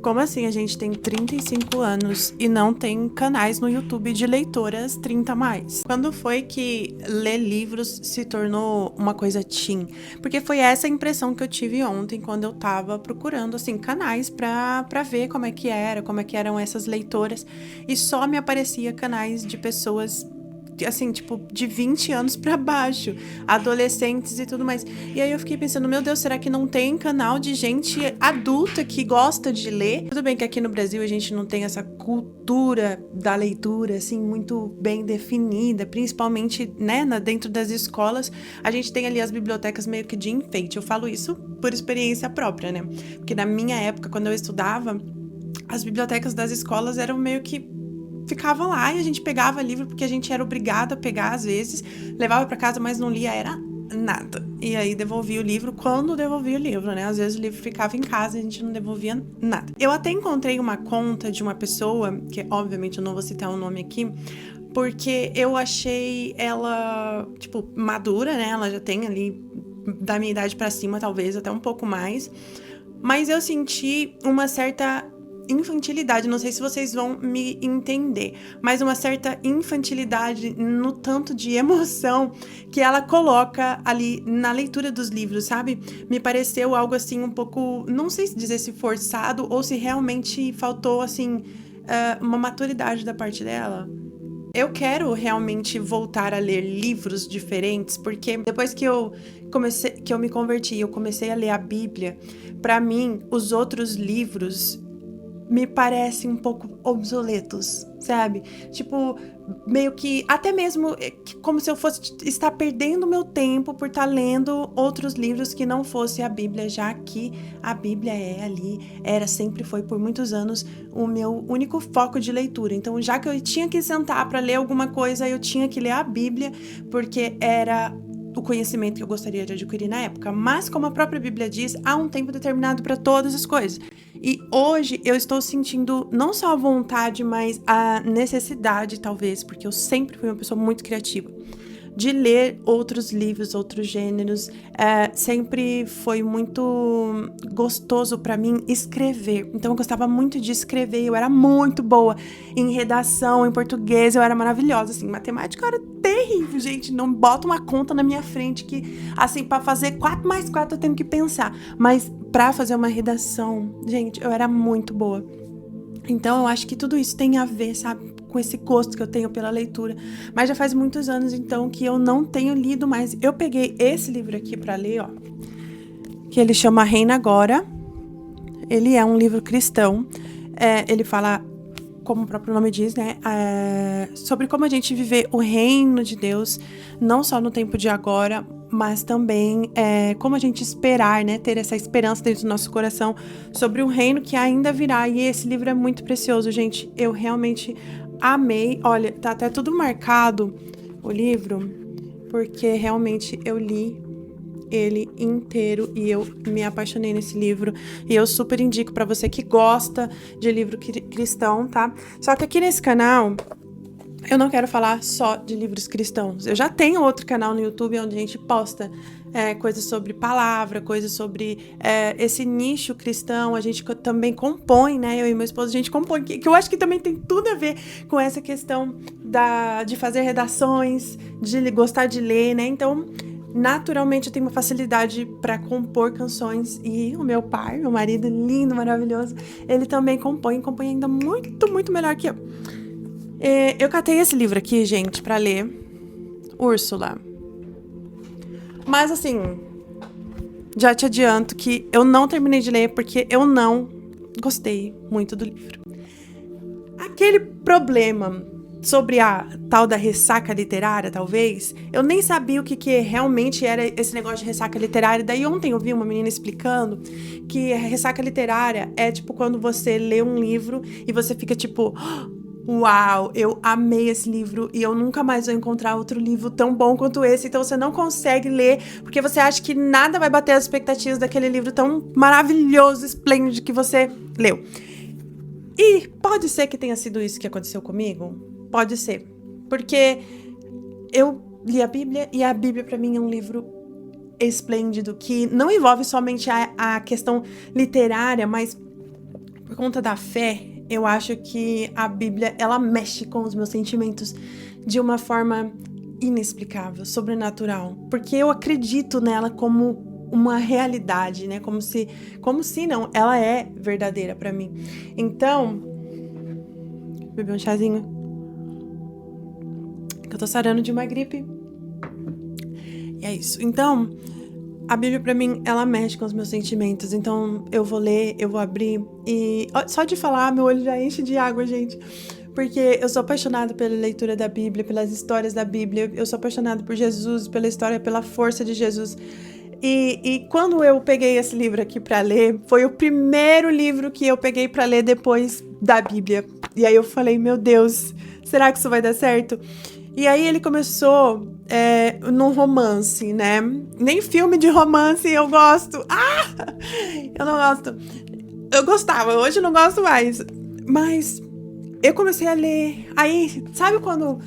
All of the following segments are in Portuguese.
Como assim a gente tem 35 anos e não tem canais no YouTube de leitoras 30 a mais? Quando foi que ler livros se tornou uma coisa teen? Porque foi essa impressão que eu tive ontem quando eu tava procurando, assim, canais pra ver como é que era, como é que eram essas leitoras. E só me aparecia canais de pessoas assim, tipo, de 20 anos pra baixo, adolescentes e tudo mais. E aí eu fiquei pensando, meu Deus, será que não tem canal de gente adulta que gosta de ler? Tudo bem que aqui no Brasil a gente não tem essa cultura da leitura, assim, muito bem definida, principalmente, né, dentro das escolas, a gente tem ali as bibliotecas meio que de enfeite. Eu falo isso por experiência própria, né? Porque na minha época, quando eu estudava, as bibliotecas das escolas eram meio que ficava lá e a gente pegava livro porque a gente era obrigado a pegar às vezes, levava para casa, mas não lia, era nada. E aí devolvia o livro quando devolvia o livro, né? Às vezes o livro ficava em casa e a gente não devolvia nada. Eu até encontrei uma conta de uma pessoa, que obviamente eu não vou citar o nome aqui, porque eu achei ela, tipo, madura, né? Ela já tem ali da minha idade para cima, talvez até um pouco mais. Mas eu senti uma certa infantilidade, não sei se vocês vão me entender, mas uma certa infantilidade no tanto de emoção que ela coloca ali na leitura dos livros, sabe? Me pareceu algo assim um pouco, não sei se dizer se forçado ou se realmente faltou assim uma maturidade da parte dela. Eu quero realmente voltar a ler livros diferentes, porque depois que eu me converti, eu comecei a ler a Bíblia, para mim, os outros livros me parecem um pouco obsoletos, sabe? Tipo, meio que, até mesmo como se eu fosse estar perdendo meu tempo por estar lendo outros livros que não fosse a Bíblia, já que a Bíblia sempre foi por muitos anos o meu único foco de leitura. Então, já que eu tinha que sentar para ler alguma coisa, eu tinha que ler a Bíblia, porque era o conhecimento que eu gostaria de adquirir na época. Mas, como a própria Bíblia diz, há um tempo determinado para todas as coisas. E hoje eu estou sentindo não só a vontade, mas a necessidade, talvez, porque eu sempre fui uma pessoa muito criativa, de ler outros livros, outros gêneros. Sempre foi muito gostoso para mim escrever. Então eu gostava muito de escrever, eu era muito boa em redação, em português, eu era maravilhosa, assim, matemática eu era terrível, gente, não bota uma conta na minha frente que, assim, para fazer 4 mais 4 eu tenho que pensar, mas para fazer uma redação, gente, eu era muito boa. Então eu acho que tudo isso tem a ver, sabe, com esse gosto que eu tenho pela leitura. Mas já faz muitos anos, então, que eu não tenho lido mais. Eu peguei esse livro aqui pra ler, ó, que ele chama Reina Agora. Ele é um livro cristão. Ele fala, como o próprio nome diz, né, sobre como a gente viver o reino de Deus, não só no tempo de agora, mas também como a gente esperar, né, ter essa esperança dentro do nosso coração sobre um reino que ainda virá. E esse livro é muito precioso, gente. Eu realmente amei. Olha, tá até tudo marcado o livro, porque realmente eu li ele inteiro e eu me apaixonei nesse livro. E eu super indico pra você que gosta de livro cristão, tá? Só que aqui nesse canal eu não quero falar só de livros cristãos. Eu já tenho outro canal no YouTube onde a gente posta coisas sobre palavra, coisas sobre esse nicho cristão. A gente também compõe, né? Eu e meu esposo, a gente compõe, que eu acho que também tem tudo a ver com essa questão de fazer redações, de gostar de ler, né? Então, naturalmente, eu tenho uma facilidade para compor canções. E o meu pai, meu marido lindo, maravilhoso, ele também compõe ainda muito, muito melhor que eu. Eu catei esse livro aqui, gente, pra ler. Úrsula. Mas, assim, já te adianto que eu não terminei de ler porque eu não gostei muito do livro. Aquele problema sobre a tal da ressaca literária, talvez, eu nem sabia o que realmente era esse negócio de ressaca literária. Daí ontem eu vi uma menina explicando que a ressaca literária é tipo quando você lê um livro e você fica tipo... Uau, eu amei esse livro e eu nunca mais vou encontrar outro livro tão bom quanto esse. Então você não consegue ler porque você acha que nada vai bater as expectativas daquele livro tão maravilhoso, esplêndido que você leu. E pode ser que tenha sido isso que aconteceu comigo? Pode ser. Porque eu li a Bíblia e a Bíblia pra mim é um livro esplêndido que não envolve somente a questão literária, mas por conta da fé, eu acho que a Bíblia, ela mexe com os meus sentimentos de uma forma inexplicável, sobrenatural. Porque eu acredito nela como uma realidade, né? Como se não, ela é verdadeira pra mim. Então, beber um chazinho. Que eu tô sarando de uma gripe. E é isso. Então, a Bíblia pra mim, ela mexe com os meus sentimentos. Então, eu vou ler, eu vou abrir e só de falar, meu olho já enche de água, gente. Porque eu sou apaixonada pela leitura da Bíblia, pelas histórias da Bíblia. Eu sou apaixonada por Jesus, pela história, pela força de Jesus. E quando eu peguei esse livro aqui pra ler, foi o primeiro livro que eu peguei pra ler depois da Bíblia. E aí eu falei, meu Deus, será que isso vai dar certo? E aí ele começou num romance, né? Nem filme de romance eu gosto. Eu não gosto. Eu gostava, hoje eu não gosto mais. Mas eu comecei a ler. Aí, sabe quando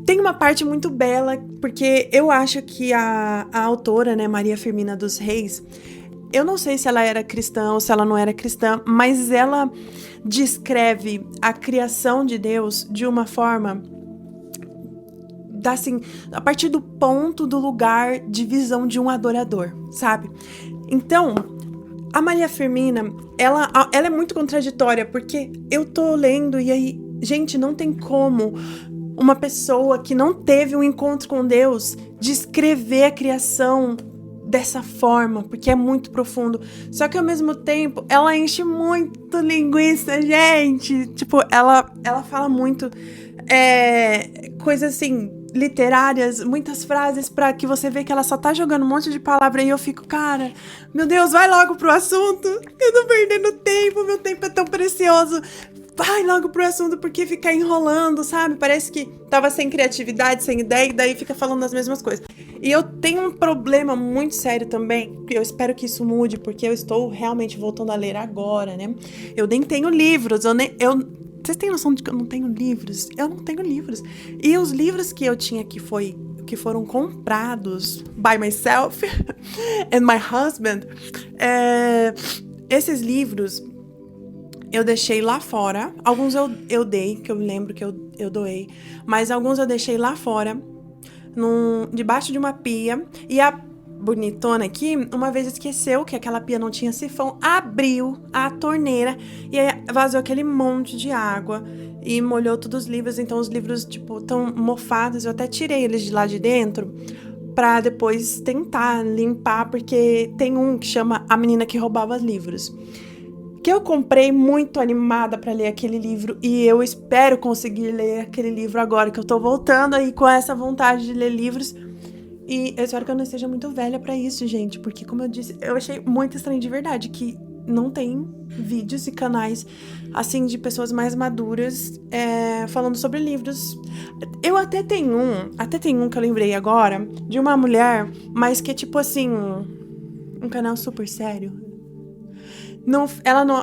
tem uma parte muito bela, porque eu acho que a autora, né, Maria Firmina dos Reis, eu não sei se ela era cristã ou se ela não era cristã, mas ela descreve a criação de Deus de uma forma, assim, a partir do ponto do lugar de visão de um adorador, sabe? Então, a Maria Firmina, ela é muito contraditória, porque eu tô lendo e aí, gente, não tem como uma pessoa que não teve um encontro com Deus descrever a criação dessa forma, porque é muito profundo. Só que ao mesmo tempo, ela enche muito linguiça, gente. Tipo, ela fala muito coisas assim, literárias, muitas frases pra que você vê que ela só tá jogando um monte de palavra e eu fico, cara, meu Deus, vai logo pro assunto. Eu tô perdendo tempo, meu tempo é tão precioso. Vai logo pro assunto, porque ficar enrolando, sabe? Parece que tava sem criatividade, sem ideia, e daí fica falando as mesmas coisas. E eu tenho um problema muito sério também, que eu espero que isso mude, porque eu estou realmente voltando a ler agora, né? Eu nem tenho livros, vocês têm noção de que eu não tenho livros? Eu não tenho livros. E os livros que eu tinha que foram comprados by myself and my husband, esses livros eu deixei lá fora. Alguns eu dei, que eu lembro que eu doei. Mas alguns eu deixei lá fora, debaixo de uma pia. E a bonitona aqui, uma vez esqueceu que aquela pia não tinha sifão, abriu a torneira e aí vazou aquele monte de água e molhou todos os livros. Então os livros, tipo, tão mofados. Eu até tirei eles de lá de dentro pra depois tentar limpar, porque tem um que chama A Menina que Roubava Livros, que eu comprei muito animada pra ler aquele livro, e eu espero conseguir ler aquele livro agora que eu tô voltando aí com essa vontade de ler livros. E eu espero que eu não esteja muito velha pra isso, gente, porque, como eu disse, eu achei muito estranho de verdade que não tem vídeos e canais, assim, de pessoas mais maduras falando sobre livros. Eu até tenho um que eu lembrei agora, de uma mulher, mas que é tipo assim, um canal super sério.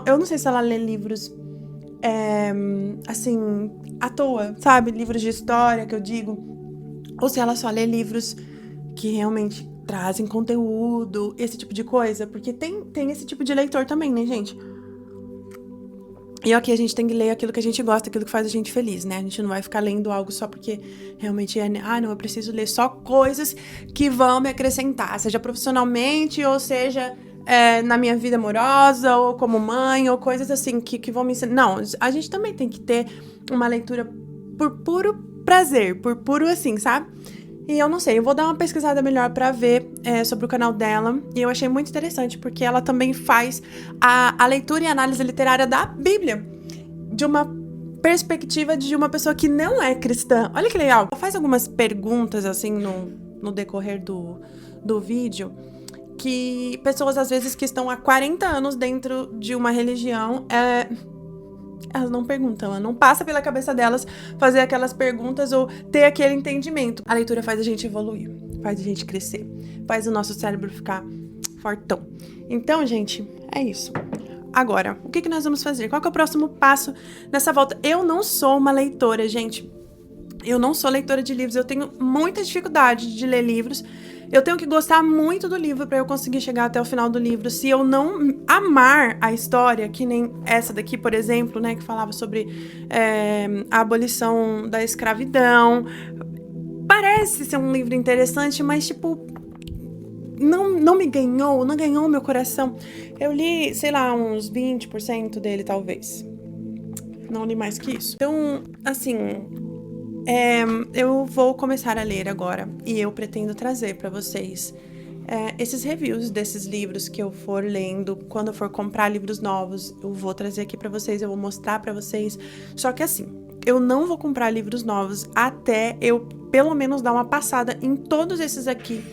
Eu não sei se ela lê livros, assim, à toa, sabe? Livros de história, que eu digo. Ou se ela só lê livros que realmente trazem conteúdo, esse tipo de coisa. Porque tem esse tipo de leitor também, né, gente? E aqui a gente tem que ler aquilo que a gente gosta, aquilo que faz a gente feliz, né? A gente não vai ficar lendo algo só porque realmente não, eu preciso ler só coisas que vão me acrescentar, seja profissionalmente ou seja na minha vida amorosa, ou como mãe, ou coisas assim que vão me ensinar. Não, a gente também tem que ter uma leitura por puro prazer, por puro assim, sabe? E eu não sei, eu vou dar uma pesquisada melhor pra ver sobre o canal dela. E eu achei muito interessante, porque ela também faz a leitura e análise literária da Bíblia, de uma perspectiva de uma pessoa que não é cristã. Olha que legal. Ela faz algumas perguntas, assim, no decorrer do vídeo, que pessoas, às vezes, que estão há 40 anos dentro de uma religião, elas não perguntam, ela não passa pela cabeça delas fazer aquelas perguntas ou ter aquele entendimento. A leitura faz a gente evoluir, faz a gente crescer, faz o nosso cérebro ficar fortão. Então, gente, é isso. Agora, o que nós vamos fazer? Qual que é o próximo passo nessa volta? Eu não sou uma leitora, gente. Eu não sou leitora de livros, eu tenho muita dificuldade de ler livros. Eu tenho que gostar muito do livro para eu conseguir chegar até o final do livro. Se eu não amar a história, que nem essa daqui, por exemplo, né, que falava sobre a abolição da escravidão. Parece ser um livro interessante, mas, tipo, não me ganhou, não ganhou meu coração. Eu li, sei lá, uns 20% dele, talvez. Não li mais que isso. Então, assim, eu vou começar a ler agora e eu pretendo trazer para vocês esses reviews desses livros que eu for lendo. Quando eu for comprar livros novos, eu vou trazer aqui para vocês, eu vou mostrar para vocês. Só que assim, eu não vou comprar livros novos até eu pelo menos dar uma passada em todos esses aqui.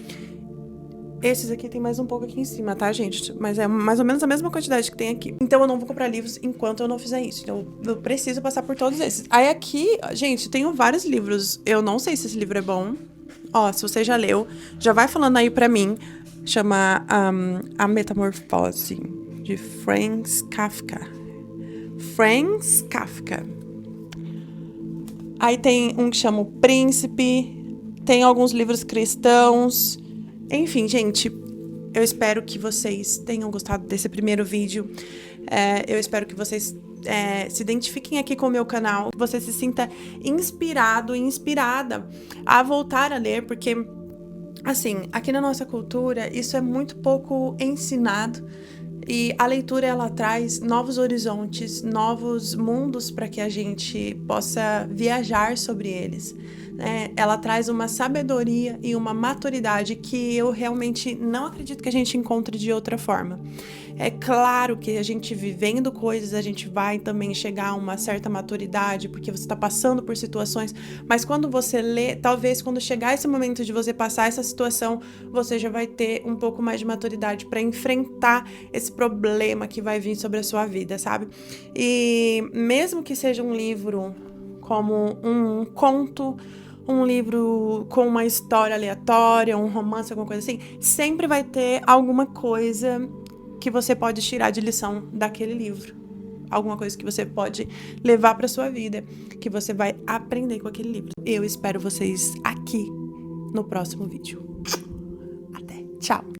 Esses aqui tem mais um pouco aqui em cima, tá, gente? Mas é mais ou menos a mesma quantidade que tem aqui. Então eu não vou comprar livros enquanto eu não fizer isso. Então eu preciso passar por todos esses. Aí aqui, gente, tenho vários livros. Eu não sei se esse livro é bom. Ó, se você já leu, já vai falando aí pra mim. Chama A Metamorfose, de Franz Kafka. Franz Kafka. Aí tem um que chama O Príncipe. Tem alguns livros cristãos. Enfim, gente, eu espero que vocês tenham gostado desse primeiro vídeo. Eu espero que vocês se identifiquem aqui com o meu canal, que você se sinta inspirado e inspirada a voltar a ler, porque, assim, aqui na nossa cultura, isso é muito pouco ensinado. E a leitura, ela traz novos horizontes, novos mundos para que a gente possa viajar sobre eles. Ela traz uma sabedoria e uma maturidade que eu realmente não acredito que a gente encontre de outra forma. É claro que a gente vivendo coisas, a gente vai também chegar a uma certa maturidade, porque você está passando por situações, mas quando você lê, talvez quando chegar esse momento de você passar essa situação, você já vai ter um pouco mais de maturidade para enfrentar esse problema que vai vir sobre a sua vida, sabe? E mesmo que seja um livro como um conto, um livro com uma história aleatória, um romance, alguma coisa assim, sempre vai ter alguma coisa que você pode tirar de lição daquele livro. Alguma coisa que você pode levar para sua vida, que você vai aprender com aquele livro. Eu espero vocês aqui no próximo vídeo. Até, tchau!